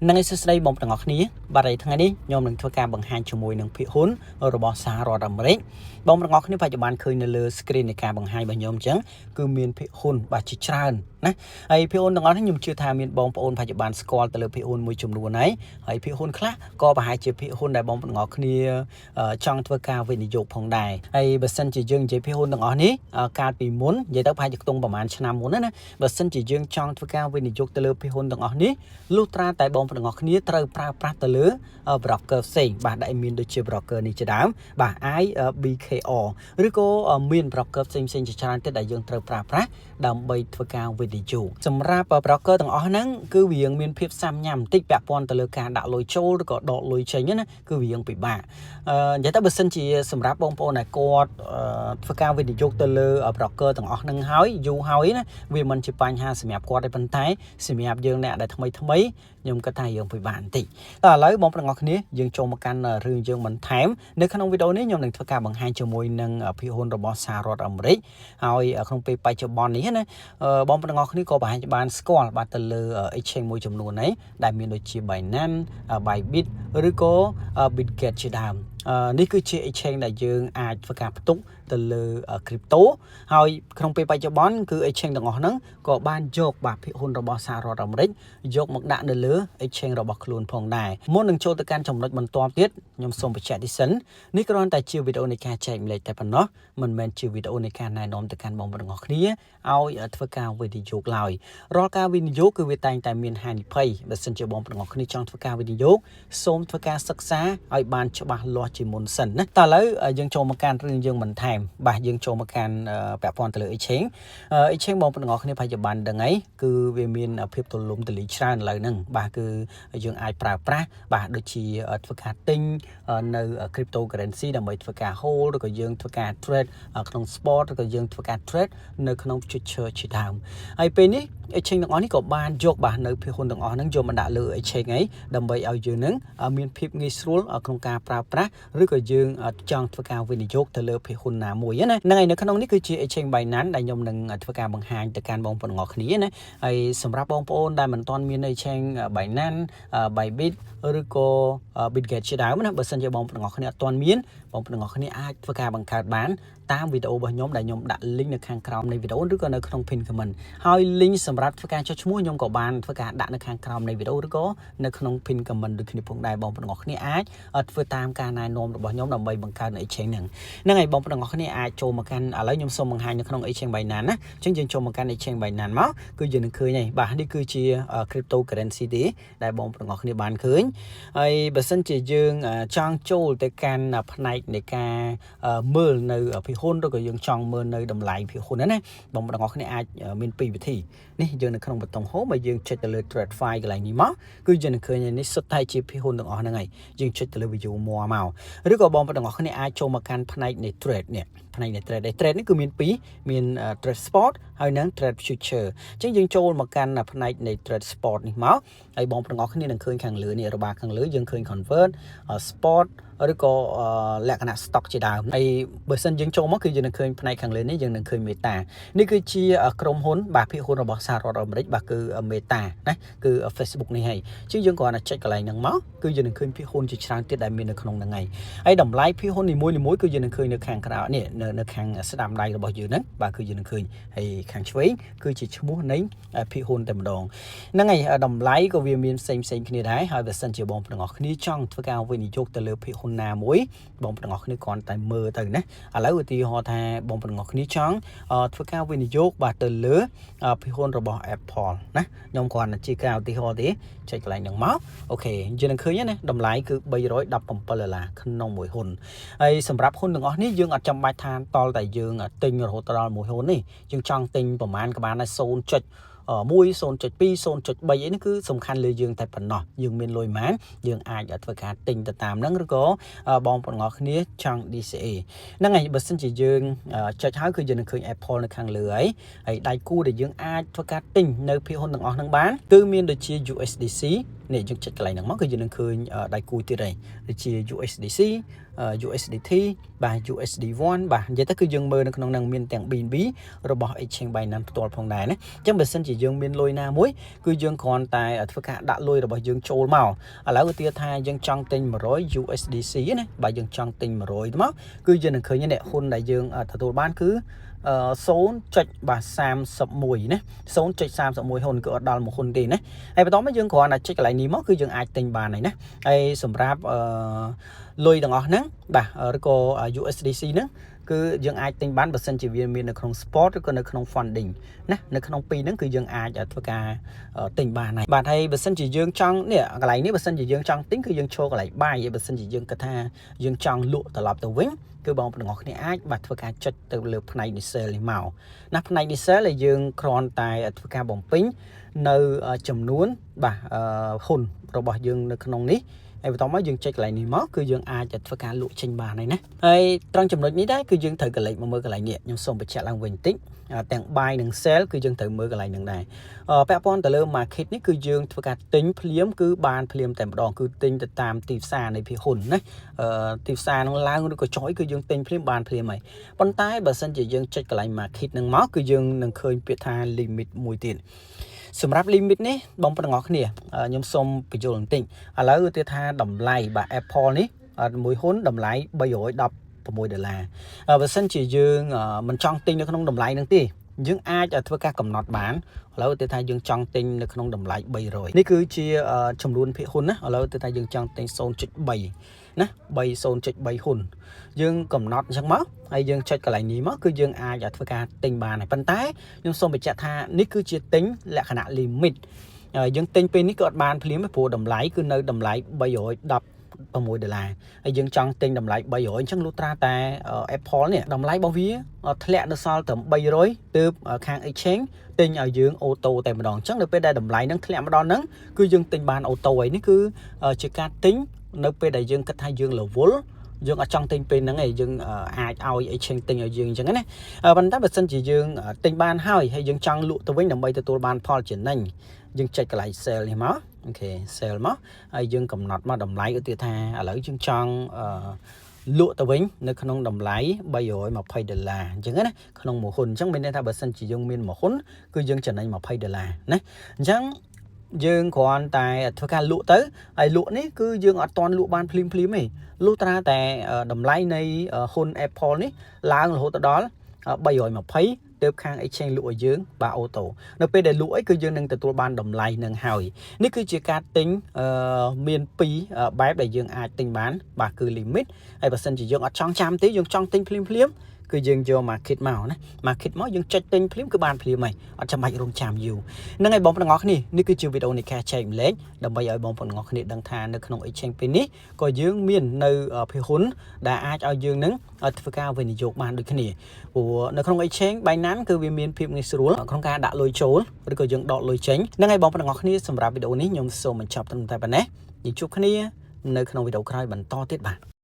នឹងឯសួស្តីបងប្អូនទាំងអស់គ្នាបាទហើយថ្ងៃនេះខ្ញុំនឹងធ្វើការបង្ហាញជាមួយនឹងភាគហ៊ុនរបស់សហរដ្ឋអាមេរិកបងប្អូនទាំងអស់គ្នាបច្ចុប្បន្នឃើញនៅលើ screen នៃការបង្ហាញរបស់ខ្ញុំអញ្ចឹងគឺមានភាគហ៊ុនបាទជាច្រើនណាហើយភាគហ៊ុនទាំងអស់នេះខ្ញុំជឿថាមានបងប្អូនបច្ចុប្បន្នស្គាល់ទៅលើភាគហ៊ុនមួយចំនួនហើយភាគហ៊ុនខ្លះក៏ប្រហែលជាភាគហ៊ុនដែលបងប្អូនទាំងអស់គ្នាចង់ធ្វើការវិនិយោគផងដែរហើយបើសិនជាយើងនិយាយភាគហ៊ុនទាំងអស់នេះកាលពីមុននិយាយទៅប្រហែលជាខ្ទង់ប្រហែលឆ្នាំមុនណាបើសិនជាយើងចង់ធ្វើការវិនិយោគទៅលើភាគហ៊ុនទាំងអស់នេះលុះត្រាតែបងប្អូនទាំងអស់គ្នាត្រូវប្រើប្រាស់ទៅលើ broker ផ្សេងបាទដែលមានដូចជា broker នេះជាដើមបាទ IBKR ឬក៏មាន broker ផ្សេងៗជាច្រើនទៀតដែលយើងត្រូវប្រើប្រាស់ដើម្បីធ្វើការវិនិយោគសម្រាប់ broker ទាំងអស់ហ្នឹងគឺវាមានភាពសាមញ្ញបន្តិចពាក់ព័ន្ធទៅលើការដាក់លុយចូលឬក៏ដកលុយចេញណាគឺវាពិបាកនិយាយទៅបើសិនជាសម្រាប់បងប្អូនដែលគាត់ធ្វើការវិនិយោគទៅលើ broker ទាំងអស់ហ្នឹងហើយយូរហើយណាវាមិនជាបញ្ហាសម្រាប់គាត់ទេប៉ុន្តែសម្រាប់យើងអ្នកដែលថ្មីខ្ញុំគិតថាយើងពិបាកបន្តិចតែឥឡូវបងប្អូនទាំងអស់គ្នាយើងចូលមកកាន់រឿងយើងបន្ថែមនៅក្នុងវីដេអូនេះខ្ញុំនឹងធ្វើការបង្ហាញជាមួយនឹងភាគហ៊ុនរបស់សហរដ្ឋអាមេរិកហើយក្នុងពេលបច្ចុប្បន្ននេះណាបងប្អូនទាំងអស់គ្នាក៏ប្រហែលជាបានស្គាល់បាទទៅលើ exchange មួយចំនួនហ្នឹងដែលមានដូចជា Binance, Bybit ឬក៏ Bitget ជាដើមនេះគឺជា exchange ដែលយើងអាចធ្វើការផ្ទុកទៅលើ crypto ហើយក្នុងពេលបច្ចុប្បន្នគឺ exchange ទាំងអស់ហ្នឹងក៏បានយកបាទភាគហ៊ុនរបស់សហរដ្ឋអាមេរិកយកមកដាក់នៅលើ exchange របស់ខ្លួនផងដែរមុននឹងចូលទៅកាន់ចំណុចបន្ទាប់ទៀតខ្ញុំសូមបញ្ជាក់ទីសិននេះគ្រាន់តែជាវីដេអូនៃការចែកម្លែកតែប៉ុណ្ណោះមិនមែនជាវីដេអូនៃការណែនាំទៅកាន់បងប្អូនទាំងអស់គ្នាឲ្យធ្វើការវិនិយោគឡើយរាល់ការវិនិយោគគឺវាតែងតែមានហានិភ័យបើសិនជាបងប្អូនទាំងអស់គ្នាចង់ធ្វើការវិនិយោគសូមធ្វើការសិក្សាឲ្យបានច្បាស់លាស់ជាមុនសិនណាតែឥឡូវយើងចូលមកកាន់រឿងយើងបន្ថែមបាទយើងចូលមកកាន់ពាក់ព័ន្ធទៅលើ exchange បងប្អូនទាំងអស់គ្នាបច្ចុប្បន្នដឹងហើយគឺវាមានភាពទូលំទូលាយច្រើនឥឡូវហ្នឹងបាទគឺយើងអាចប្រើប្រាស់បាទដូចជាធ្វើការទិញនៅ cryptocurrency ដើម្បីធ្វើការ hold ឬក៏យើងធ្វើការ trade ក្នុង spot ឬក៏យើងធ្វើការ trade នៅក្នុង future ជាដើមហើយពេលនេះ exchange ទាំងអស់នេះក៏បានយកបាទនៅភាគហ៊ុនទាំងអស់ហ្នឹងយកមកដាក់លើ exchange ហើយដើម្បីឲ្យយើងនឹងមានភាពងាយស្រួលក្នុងការប្រើប្រាស់ឬក៏យើងចង់ធ្វើការវិនិយោគទៅលើភាគហ៊ុនណាមួយណាហ្នឹងហើយនៅក្នុងនេះគឺជា exchange Binance ដែលខ្ញុំនឹងធ្វើការបង្ហាញទៅកាន់បងប្អូនទាំងអស់គ្នាណាហើយសម្រាប់បងប្អូនដែលមិនទាន់មាន exchange Binance, Bybit ឬក៏ Bitget ជាដើមណាបើសិនជាបងប្អូនទាំងអស់គ្នាអត់ទាន់មានបងប្អូនទាំងអស់គ្នាអាចធ្វើការបង្កើតបានតាមវីដេអូរបស់ខ្ញុំដែលខ្ញុំដាក់ link នៅខាងក្រោមនៃវីដេអូឬក៏នៅក្នុង pin comment ហើយ link សម្រាប់ធ្វើការចុះឈ្មោះខ្ញុំក៏បានធ្វើការដាក់នៅខាងក្រោមនៃវីដេអូឬក៏នៅក្នុង pin comment ដូចគ្នាផងដែរបងប្អូនទាំងអស់គ្នាអាចធ្វើតាមការណែនាំរបស់ខ្ញុំដើម្បីបង្កើតនៅ exchange ហ្នឹងហើយបងប្អូនទាំងអស់គ្នាអាចចូលមកកាន់ឥឡូវខ្ញុំសូមបង្ហាញនៅក្នុង exchange Binance ណាអញ្ចឹងយើងចូលមកកាន់ exchange Binance មកគឺយើងនឹងឃើញហើយបាទនេះគឺជា cryptocurrency ទេដែលបងប្អូនទាំងអស់គ្នាបានឃើញហើយបើសិនជាយើងចង់ចូលទៅកាន់ផ្នែកនៃការមើលនៅភាគហ៊ុនឬក៏យើងចង់មើលនៅតម្លៃភាគហ៊ុនណាបងប្អូនទាំងអស់គ្នាអាចមានពីរវិធីនេះយើងនៅក្នុងប៊ូតុង home ហើយយើងចុចទៅលើ trade file កន្លែងនេះមកគឺយើងនឹងឃើញនេះសុទ្ធតែជាភាគហ៊ុនទាំងអស់ហ្នឹងហើយយើងចុចទៅលើ view more មកឬក៏បងប្អូនទាំងអស់គ្នាអាចចូលមកកាន់ផ្នែកនៃ trade នេះផ្នែកនៃ trade នេះគឺមានពីរមាន trade spot ហើយនិង trade future អញ្ចឹងយើងចូលមកកាន់ផ្នែកនៃ trade spot នេះមកហើយបងប្អូនទាំងអស់គ្នានឹងឃើញខាងលើនេះរបស់ខាងលើយើងឃើញ convert spot ឬក៏លក្ខណៈ stock ជាដើមហើយបើសិនយើងចូលមកគឺយើងនឹងឃើញផ្នែកខាងលើនេះយើងនឹងឃើញ Meta នេះគឺជាក្រុមហ៊ុនបាទភាគហ៊ុនរបស់សហរដ្ឋអាមេរិកបាទគឺ Meta ណាគឺ Facebook នេះហើយអញ្ចឹងយើងគ្រាន់តែចុចកន្លែងហ្នឹងមកគឺយើងនឹងឃើញភាគហ៊ុនជាច្រើនទៀតដែលមាននៅក្នុងហ្នឹងហើយតម្លៃភាគហ៊ុននីមួយៗគឺយើងនឹងឃើញនៅខាងក្រៅនេះនៅខាងស្ដាំដៃរបស់យើងហ្នឹងបាទគឺយើងនឹងឃើញហើយខាងឆ្វេងគឺជាឈ្មោះនៃភាគហ៊ុនតែម្ដងហ្នឹងហើយតម្លៃក៏វាមានផ្សេងគ្នាដែរហើយបើសិនជាបងប្អូនទាំងអស់គ្នាចង់ធ្វើការវិនិយោគទៅលើភាគហ៊ុនណាមួយបងប្អូនទាំងអស់គ្នាគ្រាន់តែមើលទៅណាឥឡូវឧទាហរណ៍ថាបងប្អូនទាំងអស់គ្នាចង់ធ្វើការវិនិយោគបាទទៅលើភាគហ៊ុនរបស់ Apple ណាខ្ញុំគ្រាន់តែជាការឧទាហរណ៍ទេចុចកន្លែងហ្នឹងមកអូខេយើងនឹងឃើញណាតម្លៃគឺ$317ក្នុងមួយហ៊ុនហើយសម្រាប់ហ៊ុនទាំងអស់នេះយើងអត់ចាំបាច់ថាតល់តែយើងទិញរហូតដល់មួយហ៊ុននេះយើងចង់ទិញប្រហែលក៏បានដែរ0.1 0.2 0.3 អីនេះគឺសំខាន់លើយើងតែប៉ុណ្ណោះយើងមានលុយប៉ុន្មានយើងអាចធ្វើការទិញទៅតាមហ្នឹងឬក៏បងប្អូនទាំងអស់គ្នាចង់ DCA ហ្នឹងហើយបើសិនជាយើងចុចហើយគឺយើងនឹងឃើញ Apple នៅខាងលើហើយដៃគូដែលយើងអាចធ្វើការទិញនៅភាគហ៊ុនទាំងអស់ហ្នឹងបានគឺមានដូចជា USDC នេះយើងចុចកន្លែងហ្នឹងមកគឺយើងនឹងឃើញដៃគូទៀតហើយដូចជា USDC USDT បាទ USD1 បាទនិយាយទៅគឺយើងមើលនៅក្នុងហ្នឹងមានទាំង BNB របស់ Exchange Binance ផ្ទាល់ផងដែរណាអញ្ចឹងបើសិនជាយើងមានលុយណាមួយគឺយើងគ្រាន់តែធ្វើការដាក់លុយរបស់យើងចូលមកឥឡូវឧទាហរណ៍ថាយើងចង់ទិញ100 USDC ណាបាទយើងចង់ទិញ100ទៅមកគឺយើងនឹងឃើញនេះហ៊ុនដែលយើងទទួលបានគឺ0.31ណា0.31ហ៊ុនគឺអត់ដល់1ហ៊ុនទេណាហើយបន្តមកយើងគ្រាន់តែចុចកន្លែងនេះមកគឺយើងអាចទិញបានហើយណាហើយសម្រាប់លុយទាំងអស់ហ្នឹងបាទឬក៏ USDC ហ្នឹងគឺយើងអាចទិញបានបើសិនជាវាមាននៅក្នុង spot ឬក៏នៅក្នុង funding ណានៅក្នុងពីរហ្នឹងគឺយើងអាចធ្វើការទិញបានហើយបាទហើយបើសិនជាយើងចង់នេះកន្លែងនេះបើសិនជាយើងចង់ទិញគឺយើងចូលកន្លែង buy ហើយបើសិនជាយើងគិតថាយើងចង់លក់ត្រឡប់ទៅវិញគឺបងប្អូនទាំងអស់គ្នាអាចបាទធ្វើការចុចទៅលើផ្នែក sell នេះមកណាផ្នែក sell ដែលយើងគ្រាន់តែធ្វើការបំពេញនៅចំនួនបាទហ៊ុនរបស់យើងនៅក្នុងនេះហើយបន្តមកយើងចុចកន្លែងនេះមកគឺយើងអាចធ្វើការលក់ចេញបានហើយណាហើយត្រង់ចំណុចនេះដែរគឺយើងត្រូវកលេចមកមើលកន្លែងនេះខ្ញុំសូមបញ្ជាក់ឡើងវិញបន្តិចទាំង buy និង sell គឺយើងត្រូវមើលកន្លែងហ្នឹងដែរពាក់ព័ន្ធទៅលើ market នេះគឺយើងធ្វើការទិញភ្លាមគឺបានភ្លាមតែម្ដងគឺទិញទៅតាមទីផ្សារនៃភាគហ៊ុនណាទីផ្សារហ្នឹងឡើងឬក៏ចុយគឺយើងទិញភ្លាមបានភ្លាមហើយប៉ុន្តែបើសិនជាយើងចុចកន្លែង market ហ្នឹងមកគឺយើងនឹងឃើញពាក្យថា limit មួយទៀតសម្រាប់ limit នេះបងប្អូនទាំងអស់គ្នាខ្ញុំសូមបញ្យល់បន្តិចឥឡូវឧទាហរណ៍ថាតម្លៃបាទ Apple នេះមួយហ៊ុនតម្លៃ$316បើសិនជាយើងមិនចង់ទិញនៅក្នុងតម្លៃហ្នឹងទេយើងអាចធ្វើការកំណត់បានឥឡូវឧទាហរណ៍ថាយើងចង់ទិញនៅក្នុងតម្លៃ300នេះគឺជាចំនួនភាគហ៊ុនណាឥឡូវឧទាហរណ៍ថាយើងចង់ទិញ 0.3 ណា0.3ហ៊ុនយើងកំណត់អញ្ចឹងមកហើយយើងចុចកន្លែងនេះមកគឺយើងអាចធ្វើការទិញបានហើយប៉ុន្តែខ្ញុំសូមបញ្ជាក់ថានេះគឺជាទិញលក្ខណៈ limit យើងទិញពេលនេះក៏អត់បានភ្លាមទេព្រោះតម្លៃគឺនៅតម្លៃ$316ហើយយើងចង់ទិញតម្លៃ300អញ្ចឹងលុះត្រាតែ Apple នេះតម្លៃរបស់វាធ្លាក់នៅសល់ត្រឹម300ទើបខាង Exchange ទិញឲ្យយើងអូតូតែម្ដងអញ្ចឹងនៅពេលដែលតម្លៃហ្នឹងធ្លាក់ម្ដងហ្នឹងគឺយើងទិញបានអូតូហើយនេះគឺជាការទិញនៅពេលដែលយើងគិតថាយើងរវល់យើងអត់ចង់ទិញពេលហ្នឹងឯងយើងអាចឲ្យ Exchange ទិញឲ្យយើងអញ្ចឹងណាប៉ុន្តែបើសិនជាយើងទិញបានហើយយើងចង់លក់ទៅវិញដើម្បីទទួលបានផលចំណេញយើងចុចកន្លែង sell នេះមកអូខេ sell មកហើយយើងកំណត់មកតម្លៃឧទាហរណ៍ថាឥឡូវយើងចង់លក់ទៅវិញនៅក្នុងតម្លៃ$320អញ្ចឹងណាក្នុងមួយហ៊ុនអញ្ចឹងមានន័យថាបើសិនជាយើងមានមួយហ៊ុនគឺយើងចំណេញ$20ណាអញ្ចឹងយើងគ្រាន់តែធ្វើការលក់ទៅហើយលក់នេះគឺយើងអត់ទាន់លក់បានភ្លាមទេលុះត្រាតែតម្លៃនៃហ៊ុន Apple នេះឡើងរហូតដល់320ទើបខាង Exchange លក់ឲ្យយើងបាទអូតូនៅពេលដែលលក់អីគឺយើងនឹងទទួលបានតម្លៃនឹងហើយនេះគឺជាការទិញមាន2បែបដែលយើងអាចទិញបានបាទគឺ limit ហើយបើសិនជាយើងអត់ចង់ចាំទេយើងចង់ទិញភ្លាមគឺយើងយក market មកណា market មកយើងចុចទិញភ្លាមគឺបានភ្លាមហើយអត់ចាំបាច់រងចាំយូរហ្នឹងហើយបងប្អូនទាំងអស់គ្នានេះគឺជាវីដេអូនៃការចែកម្លែកដើម្បីឲ្យបងប្អូនទាំងអស់គ្នាដឹងថានៅក្នុង Exchange ពេលនេះក៏យើងមាននៅភាគហ៊ុនដែលអាចឲ្យយើងនឹងធ្វើការវិនិយោគបានដូចគ្នាព្រោះនៅក្នុង Exchange Binance គឺវាមានភាពងាយស្រួលក្នុងការដាក់លុយចូលឬក៏យើងដកលុយចេញហ្នឹងហើយបងប្អូនទាំងអស់គ្នាសម្រាប់វីដេអូនេះខ្ញុំសូមបញ្ចប់ត្រឹមតែប៉ុណ្ណេះយើងជួបគ្នានៅក្នុងវីដេអូក្រោយបន្តទៀតបាទ